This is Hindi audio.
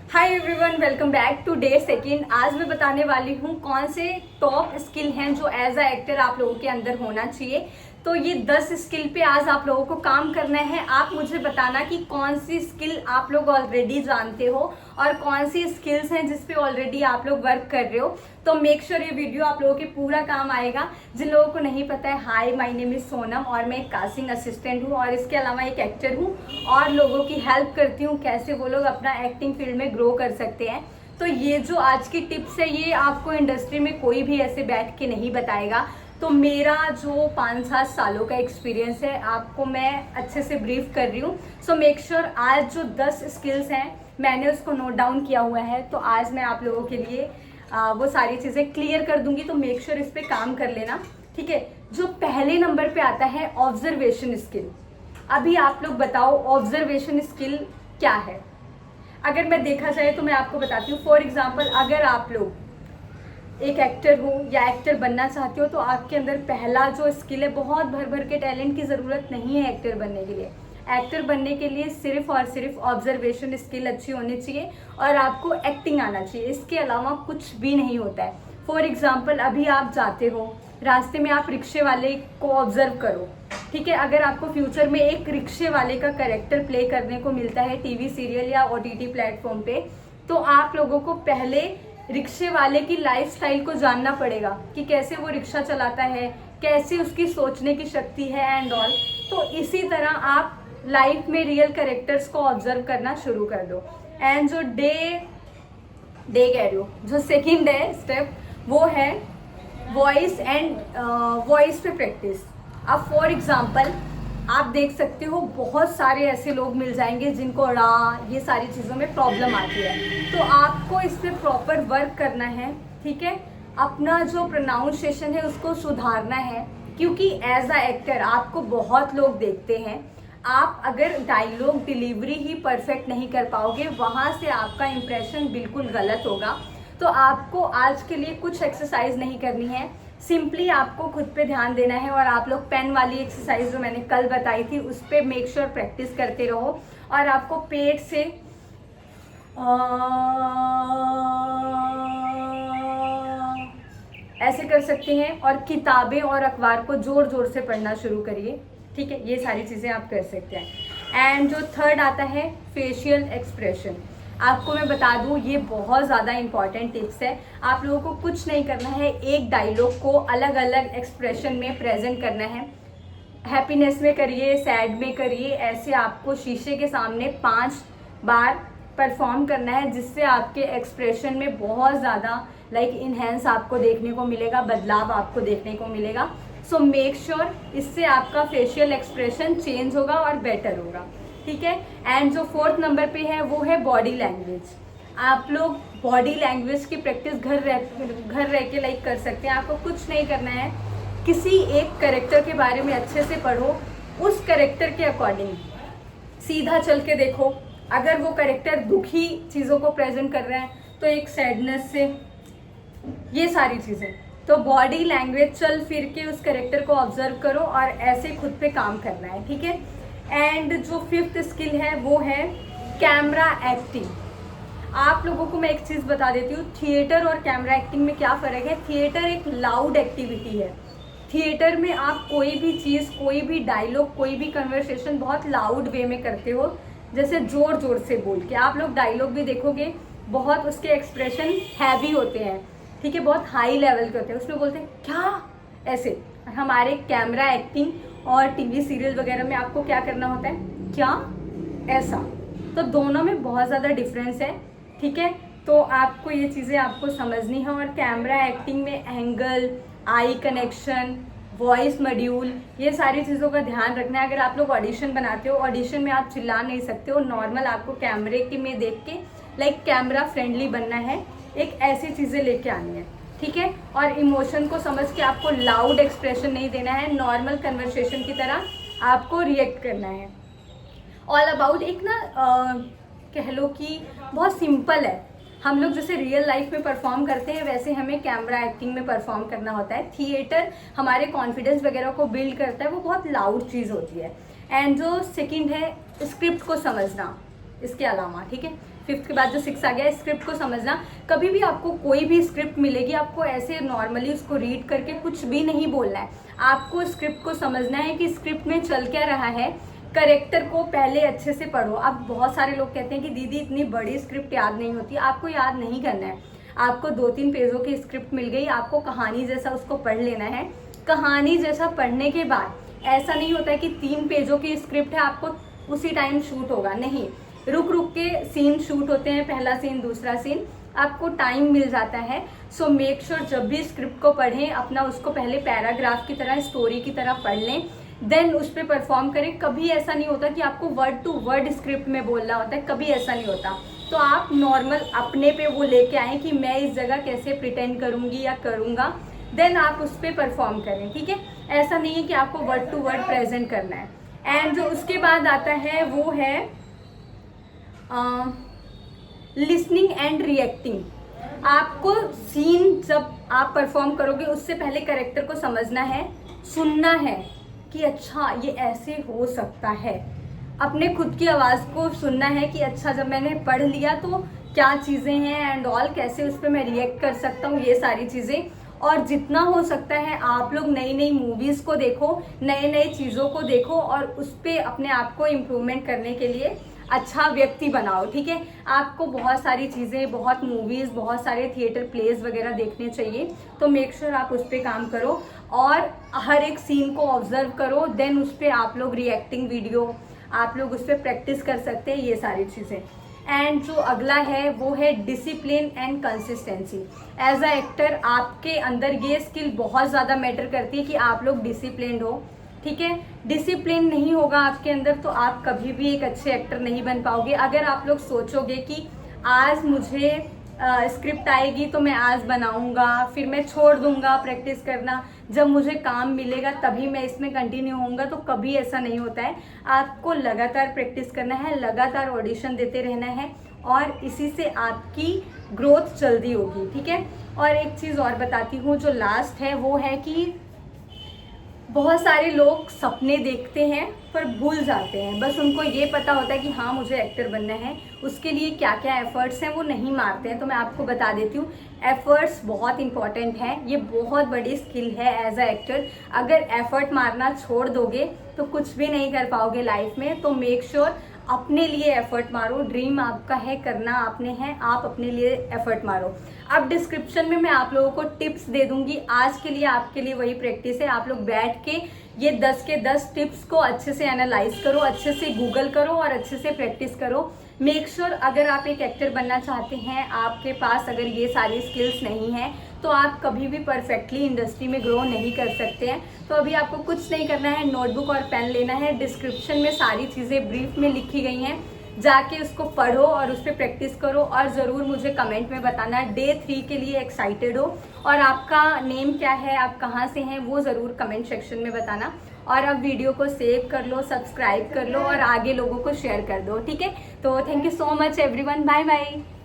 Hi everyone, welcome back to day second. आज मैं बताने वाली हूँ कौन से टॉप स्किल हैं जो एज अ एक्टर आप लोगों के अंदर होना चाहिए। तो ये 10 स्किल पे आज आप लोगों को काम करना है। आप मुझे बताना कि कौन सी स्किल आप लोग ऑलरेडी जानते हो और कौन सी स्किल्स हैं जिस पे ऑलरेडी आप लोग वर्क कर रहे हो। तो मेक श्योर ये वीडियो आप लोगों के पूरा काम आएगा। जिन लोगों को नहीं पता है, hi my name is Sonam और मैं एक कास्टिंग असिस्टेंट हूँ और इसके अलावा एक एक्टर हूँ और लोगों की हेल्प करती हूँ कैसे वो लोग अपना एक्टिंग फील्ड में ग्रो कर सकते हैं। तो ये जो आज की टिप्स है ये आपको इंडस्ट्री में कोई भी ऐसे बैठ के नहीं बताएगा। तो मेरा जो 5-7 सालों का एक्सपीरियंस है आपको मैं अच्छे से ब्रीफ कर रही हूँ। सो मेक श्योर आज जो 10 स्किल्स हैं मैंने उसको नोट डाउन किया हुआ है। तो आज मैं आप लोगों के लिए वो सारी चीज़ें क्लियर कर दूंगी। तो मेक श्योर इस पर काम कर लेना, ठीक है। जो पहले नंबर पे आता है ऑब्जर्वेशन स्किल। अभी आप लोग बताओ ऑब्जर्वेशन स्किल क्या है। अगर मैं देखा जाए तो मैं आपको बताती हूँ। फॉर एग्जाम्पल, अगर आप लोग एक एक्टर हो या एक्टर बनना चाहते हो तो आपके अंदर पहला जो स्किल है, बहुत भर भर के टैलेंट की ज़रूरत नहीं है एक्टर बनने के लिए। एक्टर बनने के लिए सिर्फ और सिर्फ ऑब्जर्वेशन स्किल अच्छी होनी चाहिए और आपको एक्टिंग आना चाहिए। इसके अलावा कुछ भी नहीं होता है। फॉर एग्जाम्पल, अभी आप जाते हो रास्ते में, आप रिक्शे वाले को ऑब्जर्व करो, ठीक है। अगर आपको फ्यूचर में एक रिक्शे वाले का कैरेक्टर प्ले करने को मिलता है टीवी सीरियल या OTT प्लेटफॉर्म पे, तो आप लोगों को पहले रिक्शे वाले की लाइफस्टाइल को जानना पड़ेगा कि कैसे वो रिक्शा चलाता है, कैसे उसकी सोचने की शक्ति है एंड ऑल। तो इसी तरह आप लाइफ में रियल कैरेक्टर्स को ऑब्जर्व करना शुरू कर दो। एंड जो कह रही हूँ, जो सेकंड है स्टेप, वो है वॉइस एंड वॉइस पे प्रैक्टिस। अब फॉर एग्जाम्पल आप देख सकते हो बहुत सारे ऐसे लोग मिल जाएंगे जिनको ये सारी चीज़ों में प्रॉब्लम आती है। तो आपको इस पर प्रॉपर वर्क करना है, ठीक है। अपना जो प्रोनाउंसिएशन है उसको सुधारना है, क्योंकि एज अ एक्टर आपको बहुत लोग देखते हैं। आप अगर डायलॉग डिलीवरी ही परफेक्ट नहीं कर पाओगे, वहाँ से आपका इंप्रेशन बिल्कुल गलत होगा। तो आपको आज के लिए कुछ एक्सरसाइज नहीं करनी है, सिंपली आपको खुद पे ध्यान देना है। और आप लोग पेन वाली एक्सरसाइज जो मैंने कल बताई थी उस पर मेक श्योर प्रैक्टिस करते रहो। और आपको पेट से ऐसे कर सकते हैं और किताबें और अखबार को जोर जोर से पढ़ना शुरू करिए, ठीक है। ये सारी चीज़ें आप कर सकते हैं। एंड जो थर्ड आता है फेशियल एक्सप्रेशन। आपको मैं बता दूं ये बहुत ज़्यादा इंपॉर्टेंट टिप्स है। आप लोगों को कुछ नहीं करना है, एक डायलॉग को अलग अलग एक्सप्रेशन में प्रेजेंट करना है। हैप्पीनेस में करिए, सैड में करिए, ऐसे आपको शीशे के सामने 5 बार परफॉर्म करना है, जिससे आपके एक्सप्रेशन में बहुत ज़्यादा इन्हेंस आपको देखने को मिलेगा, बदलाव आपको देखने को मिलेगा। सो मेक श्योर इससे आपका फेशियल एक्सप्रेशन चेंज होगा और बेटर होगा, ठीक है। एंड जो फोर्थ नंबर पे है वो है बॉडी लैंग्वेज। आप लोग बॉडी लैंग्वेज की प्रैक्टिस घर रह के कर सकते हैं। आपको कुछ नहीं करना है, किसी एक कैरेक्टर के बारे में अच्छे से पढ़ो, उस कैरेक्टर के अकॉर्डिंग सीधा चल के देखो। अगर वो कैरेक्टर दुखी चीज़ों को प्रेजेंट कर रहा है तो एक सैडनेस से, ये सारी चीज़ें। तो बॉडी लैंग्वेज चल फिर के उस कैरेक्टर को ऑब्जर्व करो और ऐसे खुद पे काम करना है, ठीक है। एंड जो फिफ्थ स्किल है वो है कैमरा एक्टिंग। आप लोगों को मैं एक चीज़ बता देती हूँ, थिएटर और कैमरा एक्टिंग में क्या फ़र्क है। थिएटर एक लाउड एक्टिविटी है। थिएटर में आप कोई भी चीज़, कोई भी डायलॉग, कोई भी कन्वर्सेशन बहुत लाउड वे में करते हो, जैसे ज़ोर ज़ोर से बोल के। आप लोग डायलॉग भी देखोगे, बहुत उसके एक्सप्रेशन हैवी होते हैं, ठीक है, बहुत हाई लेवल के होते हैं, उसमें बोलते हैं क्या, ऐसे। हमारे कैमरा एक्टिंग और टीवी सीरियल वगैरह में आपको क्या करना होता है, क्या, ऐसा। तो दोनों में बहुत ज़्यादा डिफरेंस है, ठीक है। तो आपको ये चीज़ें आपको समझनी है। और कैमरा एक्टिंग में एंगल, आई कनेक्शन, वॉइस मॉड्यूल, ये सारी चीज़ों का ध्यान रखना है। अगर आप लोग ऑडिशन बनाते हो, ऑडिशन में आप चिल्ला नहीं सकते हो, नॉर्मल आपको कैमरे के में देख के कैमरा फ्रेंडली बनना है, एक ऐसी चीज़ें लेके आनी है, ठीक है। और इमोशन को समझ के आपको लाउड एक्सप्रेशन नहीं देना है, नॉर्मल कन्वर्सेशन की तरह आपको रिएक्ट करना है। ऑल अबाउट एक कह लो कि बहुत सिंपल है। हम लोग जैसे रियल लाइफ में परफॉर्म करते हैं वैसे हमें कैमरा एक्टिंग में परफॉर्म करना होता है। थिएटर हमारे कॉन्फिडेंस वगैरह को बिल्ड करता है, वो बहुत लाउड चीज़ होती है। एंड जो सेकंड है स्क्रिप्ट को समझना, इसके अलावा, ठीक है। 5th के बाद जो 6 आ गया, स्क्रिप्ट को समझना। कभी भी आपको कोई भी स्क्रिप्ट मिलेगी, आपको ऐसे नॉर्मली उसको रीड करके कुछ भी नहीं बोलना है। आपको स्क्रिप्ट को समझना है कि स्क्रिप्ट में चल क्या रहा है। करेक्टर को पहले अच्छे से पढ़ो। अब बहुत सारे लोग कहते हैं कि दीदी इतनी बड़ी स्क्रिप्ट याद नहीं होती। आपको याद नहीं करना है। आपको 2-3 पेजों की स्क्रिप्ट मिल गई, आपको कहानी जैसा उसको पढ़ लेना है। कहानी जैसा पढ़ने के बाद ऐसा नहीं होता है कि 3 पेजों की स्क्रिप्ट है आपको उसी टाइम शूट होगा, नहीं, रुक रुक के सीन शूट होते हैं, पहला सीन दूसरा सीन, आपको टाइम मिल जाता है। सो मेक श्योर जब भी स्क्रिप्ट को पढ़ें अपना उसको पहले पैराग्राफ की तरह, स्टोरी की तरह पढ़ लें, देन उस पर परफॉर्म करें। कभी ऐसा नहीं होता कि आपको वर्ड टू वर्ड स्क्रिप्ट में बोलना होता है, कभी ऐसा नहीं होता। तो आप नॉर्मल अपने पे वो लेके आए कि मैं इस जगह कैसे प्रिटेंड करूँगी या करूँगा, देन आप उस पर परफॉर्म करें, ठीक है। ऐसा नहीं है कि आपको वर्ड टू वर्ड प्रेजेंट करना है। एंड जो उसके बाद आता है वो है लिसनिंग एंड रिएक्टिंग। आपको सीन जब आप परफॉर्म करोगे उससे पहले कैरेक्टर को समझना है, सुनना है कि अच्छा ये ऐसे हो सकता है। अपने खुद की आवाज़ को सुनना है कि अच्छा जब मैंने पढ़ लिया तो क्या चीज़ें हैं एंड ऑल, कैसे उस पर मैं रिएक्ट कर सकता हूँ, ये सारी चीज़ें। और जितना हो सकता है आप लोग नई नई मूवीज़ को देखो, नए नए चीज़ों को देखो और उस पर अपने आप को इम्प्रूवमेंट करने के लिए अच्छा व्यक्ति बनाओ, ठीक है। आपको बहुत सारी चीज़ें, बहुत मूवीज़, बहुत सारे थिएटर प्लेस वगैरह देखने चाहिए, तो मेक श्योर आप उस पर काम करो और हर एक सीन को ऑब्जर्व करो, देन उस पर आप लोग रिएक्टिंग वीडियो आप लोग उस पर प्रैक्टिस कर सकते हैं, ये सारी चीज़ें। एंड जो अगला है वो है discipline and consistency. As a actor आपके अंदर ये स्किल बहुत ज़्यादा मैटर करती है कि आप लोग डिसिप्लिन्ड हो, ठीक है। डिसिप्लिन नहीं होगा आपके अंदर तो आप कभी भी एक अच्छे एक्टर नहीं बन पाओगे। अगर आप लोग सोचोगे कि आज मुझे स्क्रिप्ट आएगी तो मैं आज बनाऊंगा, फिर मैं छोड़ दूंगा प्रैक्टिस करना, जब मुझे काम मिलेगा तभी मैं इसमें कंटिन्यू होऊंगा, तो कभी ऐसा नहीं होता है। आपको लगातार प्रैक्टिस करना है, लगातार ऑडिशन देते रहना है और इसी से आपकी ग्रोथ जल्दी होगी, ठीक है। और एक चीज़ और बताती हूँ, जो लास्ट है वो है कि बहुत सारे लोग सपने देखते हैं पर भूल जाते हैं। बस उनको ये पता होता है कि हाँ मुझे एक्टर बनना है, उसके लिए क्या क्या एफर्ट्स हैं वो नहीं मारते हैं। तो मैं आपको बता देती हूँ, एफर्ट्स बहुत इंपॉर्टेंट है, ये बहुत बड़ी स्किल है एज अ एक्टर। अगर एफर्ट मारना छोड़ दोगे तो कुछ भी नहीं कर पाओगे लाइफ में। तो मेक श्योर अपने लिए एफर्ट मारो। ड्रीम आपका है, करना आपने है, आप अपने लिए एफर्ट मारो। अब डिस्क्रिप्शन में मैं आप लोगों को टिप्स दे दूंगी। आज के लिए आपके लिए वही प्रैक्टिस है, आप लोग बैठ के ये 10 के 10 टिप्स को अच्छे से एनालाइज करो, अच्छे से गूगल करो और अच्छे से प्रैक्टिस करो। मेक श्योर अगर आप एक एक्टर बनना चाहते हैं, आपके पास अगर ये सारी स्किल्स नहीं है तो आप कभी भी परफेक्टली इंडस्ट्री में ग्रो नहीं कर सकते हैं। तो अभी आपको कुछ नहीं करना है, नोटबुक और पेन लेना है। डिस्क्रिप्शन में सारी चीज़ें ब्रीफ में लिखी गई हैं, जाके उसको पढ़ो और उस पर प्रैक्टिस करो। और ज़रूर मुझे कमेंट में बताना डे 3 के लिए एक्साइटेड हो और आपका नेम क्या है, आप कहाँ से हैं, वो ज़रूर कमेंट सेक्शन में बताना। और अब वीडियो को सेव कर लो, सब्सक्राइब कर लो और आगे लोगों को शेयर कर दो, ठीक है। तो thank you so much everyone, bye bye.